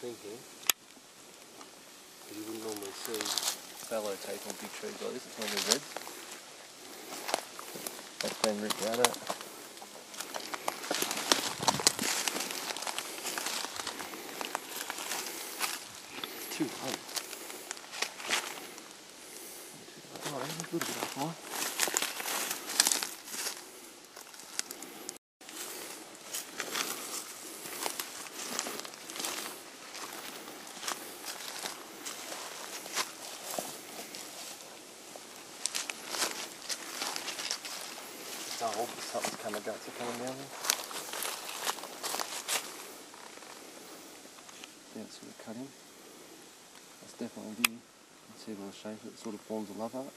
thinking, you wouldn't normally see fallow tape on big trees like this. It's normally reds. That's been ripped out of it. Too low. Oh, a little bit off line. Oh, something's coming, guts are coming down there. That's sort of cutting. That's definitely there. You can see by the shape it sort of forms a love art.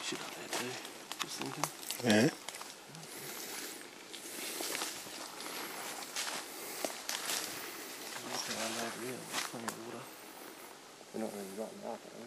Shit up there too, just thinking. Yeah. Around over here, there's plenty of water. They're not really right in the market, are they?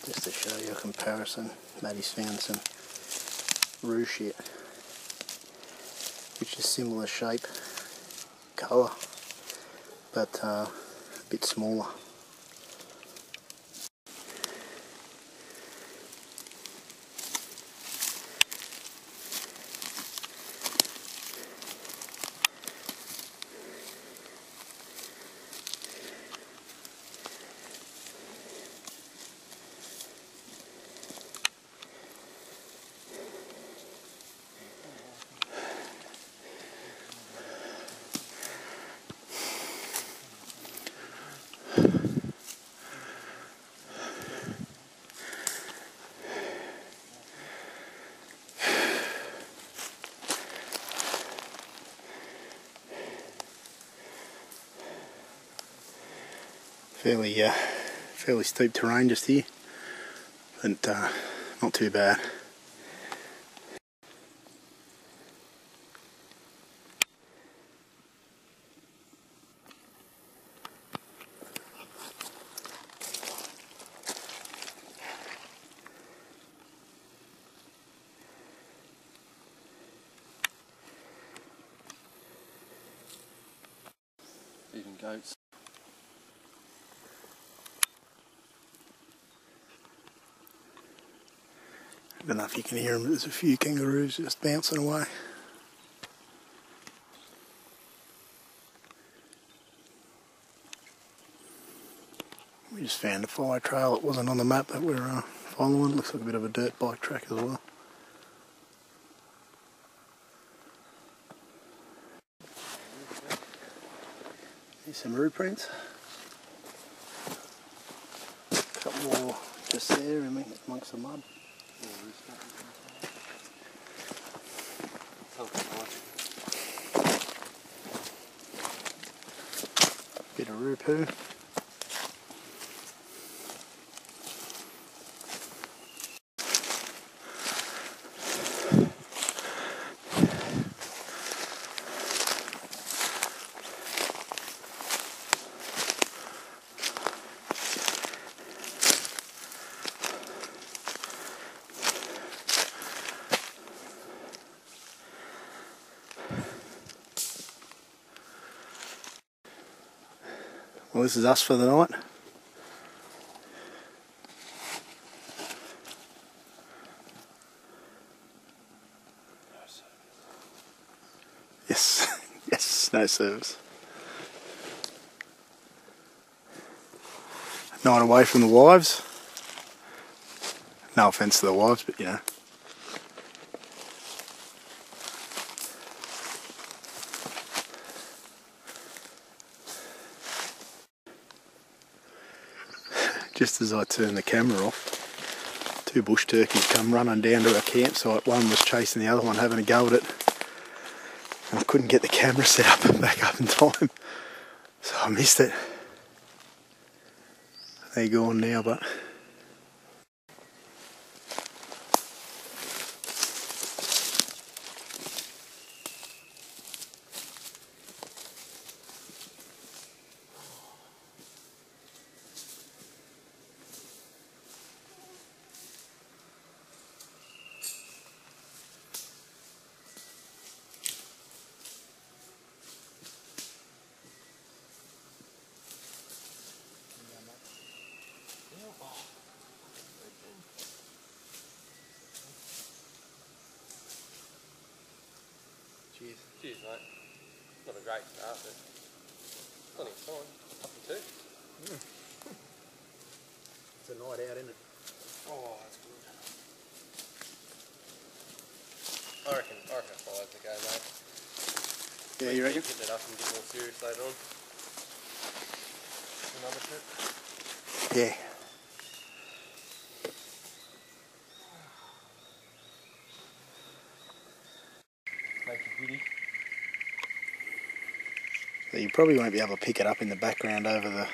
Just to show you a comparison, Maddie's found some rue shit, which is similar shape, colour, but a bit smaller. Fairly steep terrain just here, but not too bad. Even goats. I don't know if you can hear them, but there's a few kangaroos just bouncing away. We just found a fire trail that wasn't on the map that we're following. Looks like a bit of a dirt bike track as well. Here's some rue prints. A couple more Just there, amongst the mud. Bit of rupoo. Well, this is us for the night. Yes, yes, no service. Night away from the wives. No offence to the wives, but you know. Just as I turned the camera off, two bush turkeys come running down to our campsite. One was chasing the other one, having a go at it. And I couldn't get the camera set up and back up in time, so I missed it. They're gone now, but cheers, mate. Not a great start, but plenty of time. Up to 2. it's a night out, isn't it? Oh, that's good. I reckon 5's the go, mate. Yeah, you reckon? Get that up and get more serious later on. Another trip. Yeah. Make you giddy. So you probably won't be able to pick it up in the background over the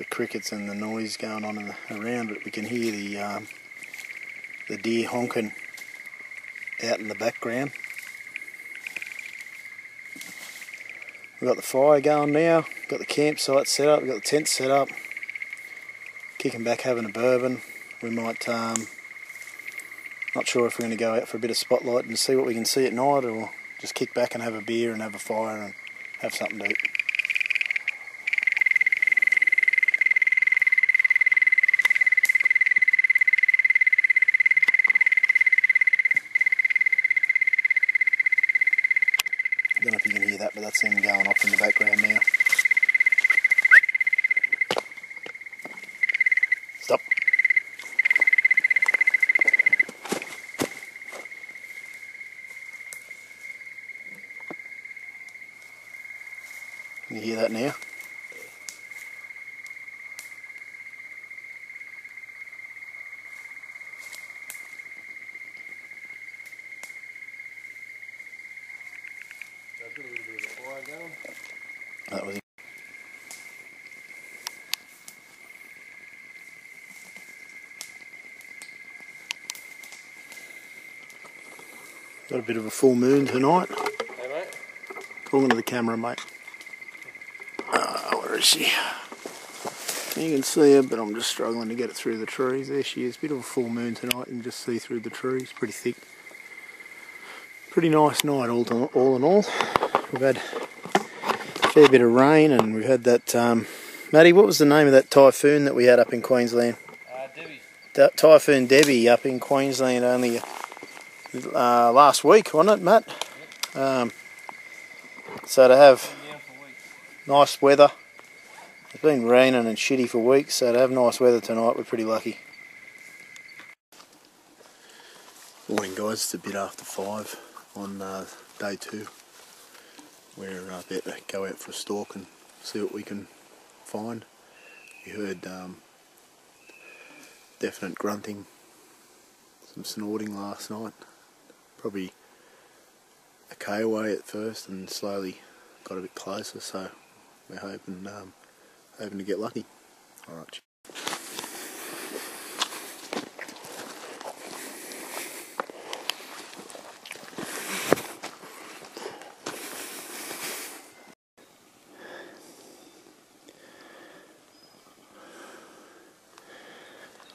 crickets and the noise going on around, but we can hear the deer honking out in the background. We've got the fire going now, got the campsite set up, we've got the tent set up, kicking back having a bourbon. We might, not sure if we're going to go out for a bit of spotlight and see what we can see at night, or just kick back and have a beer and have a fire and have something to eat. I don't know if you can hear that, but that's them going off in the background now. Stop. Can you hear that now? I've got a little bit of a fire going. That was it. Got a bit of a full moon tonight. Hey, mate. Talking to the camera, mate. Where is she? You can see her, but I'm just struggling to get it through the trees. There she is. Bit of a full moon tonight. You can just see through the trees. Pretty thick. Pretty nice night all in all. We've had a fair bit of rain, and we've had that... Matty, what was the name of that typhoon that we had up in Queensland? Debbie. Typhoon Debbie up in Queensland only last week, wasn't it, Matt? Yep. So to have nice weather. It's been raining and shitty for weeks, so to have nice weather tonight, we're pretty lucky. Morning guys, it's a bit after 5 on day 2. We're about to go out for a stalk and see what we can find. You heard definite grunting, some snorting last night. Probably a K away at first and slowly got a bit closer, so we're hoping to get lucky. Alright.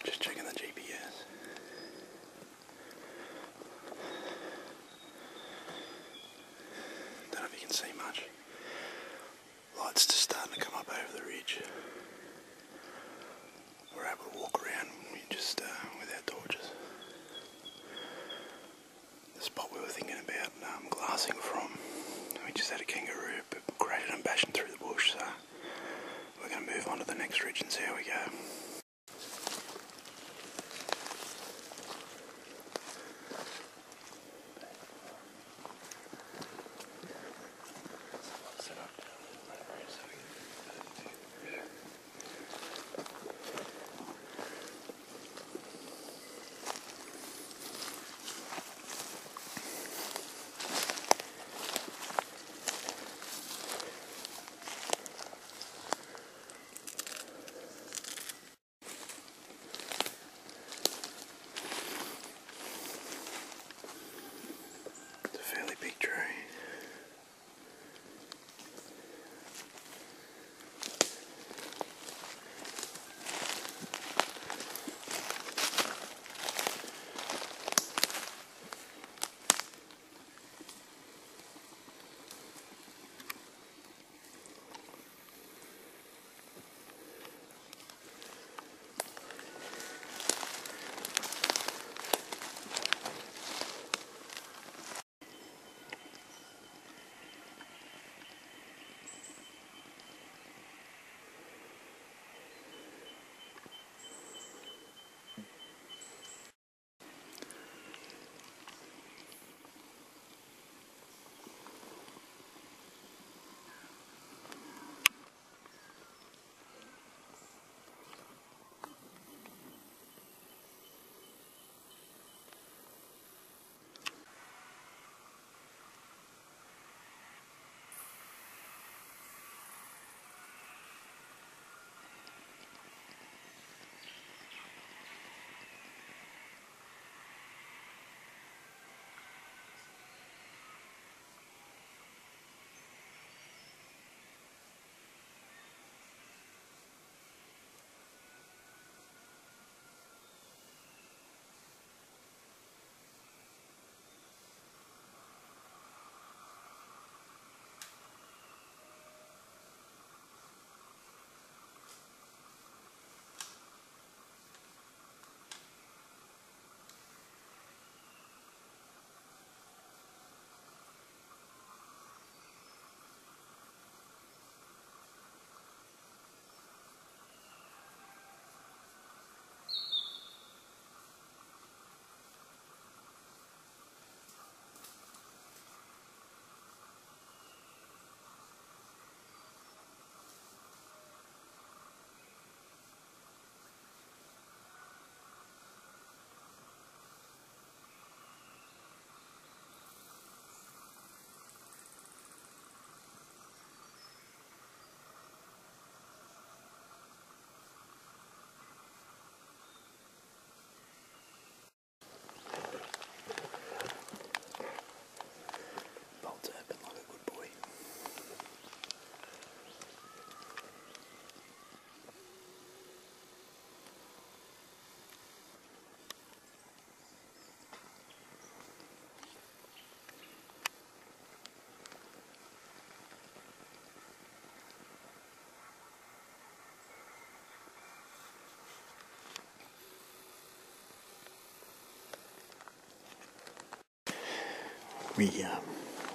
Just checking the GPS. Don't know if you can see much. Lights just starting to come up over the ridge. We're able to walk around just without torches. The spot we were thinking about glassing from, we just had a kangaroo but created and bashing through the bush, so we're going to move on to the next ridge and see how we go. Big tree.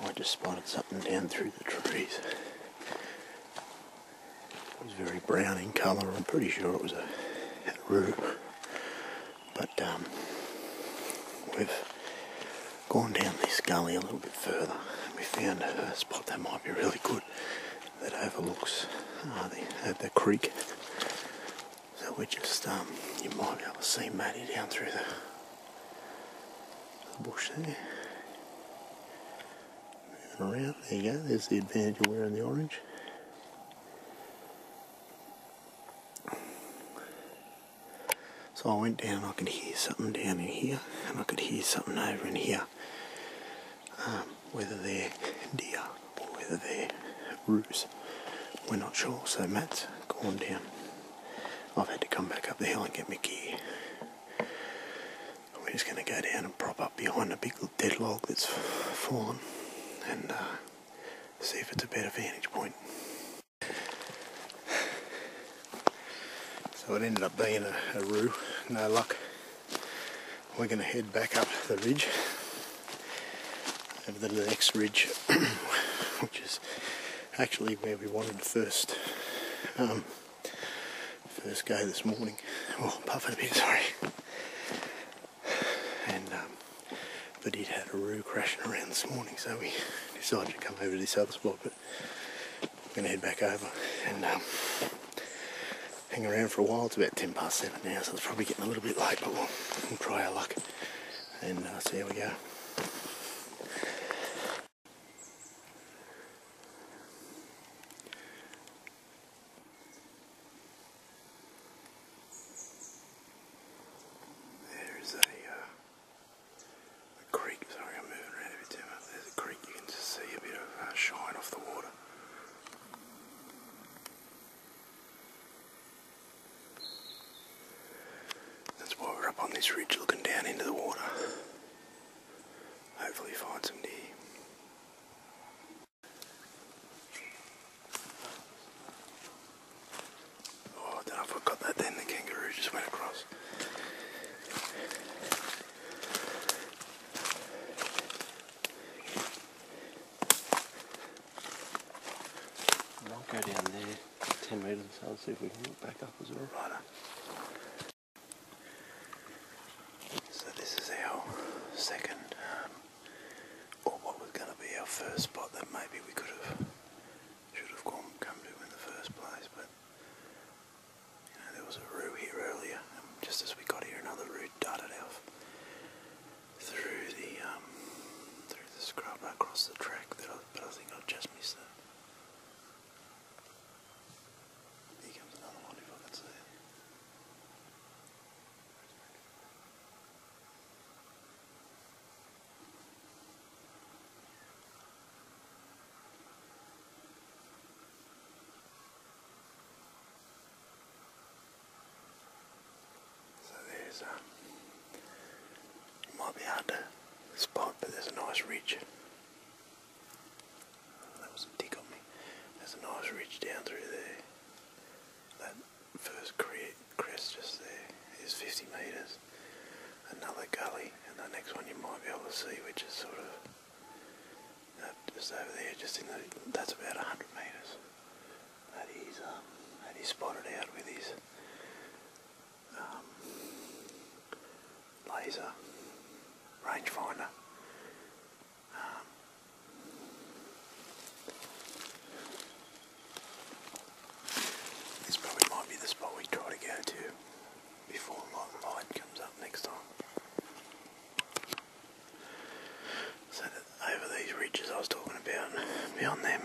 I just spotted something down through the trees. It was very brown in colour. I'm pretty sure it was a roo. But we've gone down this gully a little bit further and we found a spot that might be really good that overlooks the creek. So So we just, you might be able to see Matty down through the bush there. Moving around, there you go, there's the advantage of wearing the orange. So I went down, I could hear something down in here, and I could hear something over in here. Whether they're deer or whether they're roos, we're not sure. So Matt's gone down. I've had to come back up the hill and get my gear. We're just going to go down and prop up behind a big dead log that's fallen and see if it's a better vantage point. So it ended up being a roo, no luck. We're going to head back up the ridge, over the next ridge, which is actually where we wanted to first go this morning. Oh, puffing a bit, sorry. And but he'd had a roo crashing around this morning, so we decided to come over to this other spot. But we're going to head back over and hang around for a while. It's about 7:10 now, so it's probably getting a little bit late, but we'll try our luck and see how we go. There's a creek. Sorry, I'm moving around a bit too much. There's a creek. You can just see a bit of shine off the water. We're up on this ridge looking down into the water. Hopefully find some deer. Oh, I don't know if I got that then, the kangaroo just went across. I'll go down there 10 metres or so and see if we can look back up as well. Righto. So this is our second, or what was going to be our first spot that maybe we should have come to in the first place, but you know, there was a roo here earlier, and just as we got here another roo darted off through the scrub across the track, but I think I just missed it. Here comes another one if I can see it. It might be hard to spot, but there's a nice ridge. That was a tick on me. There's a nice ridge down through there. That first crest just there is 50 metres. Another gully, and the next one you might be able to see, which is sort of just over there, just in the. That's about 100 metres. That he's spotted out with his laser rangefinder. This probably might be the spot we try to go to before light comes up next time. So over these ridges I was talking about, beyond them,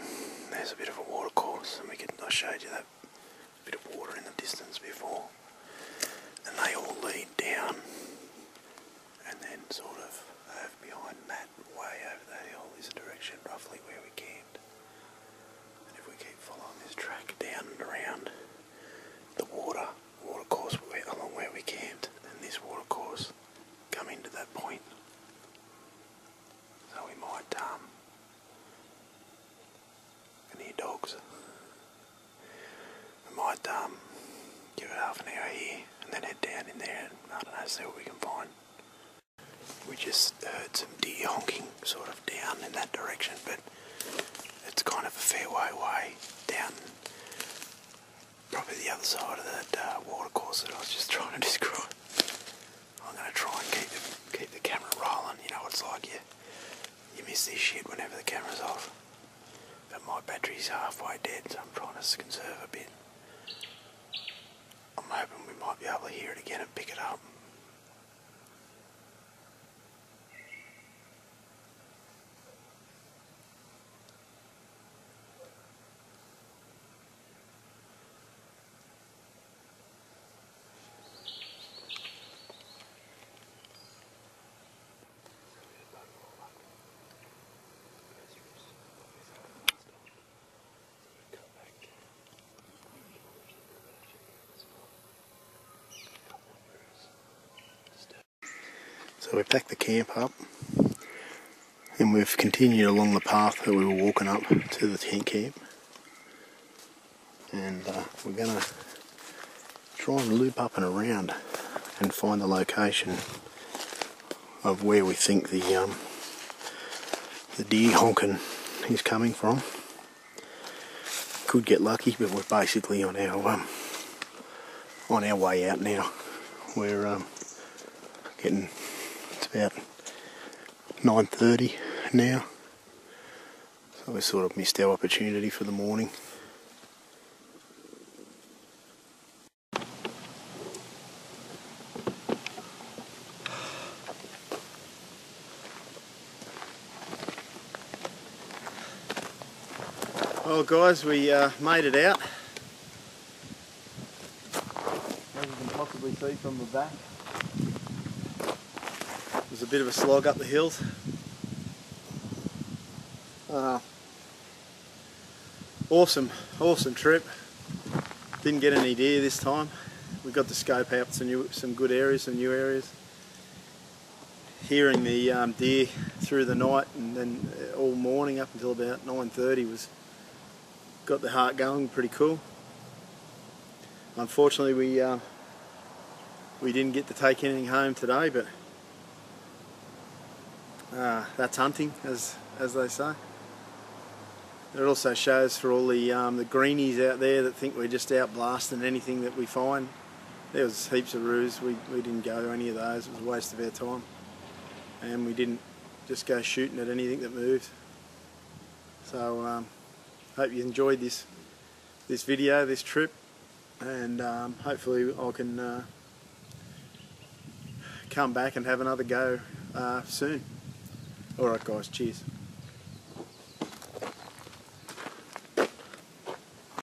there's a bit of a water course, and I showed you that bit of water in the distance before, and they all lead down and then sort of over behind Matt, way over that hill is a direction roughly where we camped. And if we keep following this track down and around the water course along where we camped, then this water course come into that point. So we might can hear dogs. We might give it half an hour here and then head down in there and I don't know, see what we can find. We just heard some deer honking sort of down in that direction, but it's kind of a fair way down, probably the other side of that water course that I was just trying to describe. I'm going to try and keep the camera rolling. You know what it's like, you miss this shit whenever the camera's off. But my battery's halfway dead, so I'm trying to conserve a bit. I'm hoping we be able to hear it again and pick it up. So we packed the camp up and we've continued along the path that we were walking up to the tent camp, and we're going to try and loop up and around and find the location of where we think the deer honking is coming from. Could get lucky, but we're basically on our way out now. We're getting, it's about 9:30 now, so we sort of missed our opportunity for the morning. Well guys, we made it out. As you can possibly see from the back, it was a bit of a slog up the hills. Awesome trip. Didn't get any deer this time. We got to scope out some good areas, some new areas. Hearing the deer through the night and then all morning up until about 9:30 got the heart going. Pretty cool. Unfortunately, we didn't get to take anything home today, but that's hunting, as they say. It also shows for all the greenies out there that think we're just out blasting anything that we find. There was heaps of roos. We didn't go to any of those. It was a waste of our time, and we didn't just go shooting at anything that moved. So hope you enjoyed this video, this trip, and hopefully I can come back and have another go soon. Alright guys, cheers.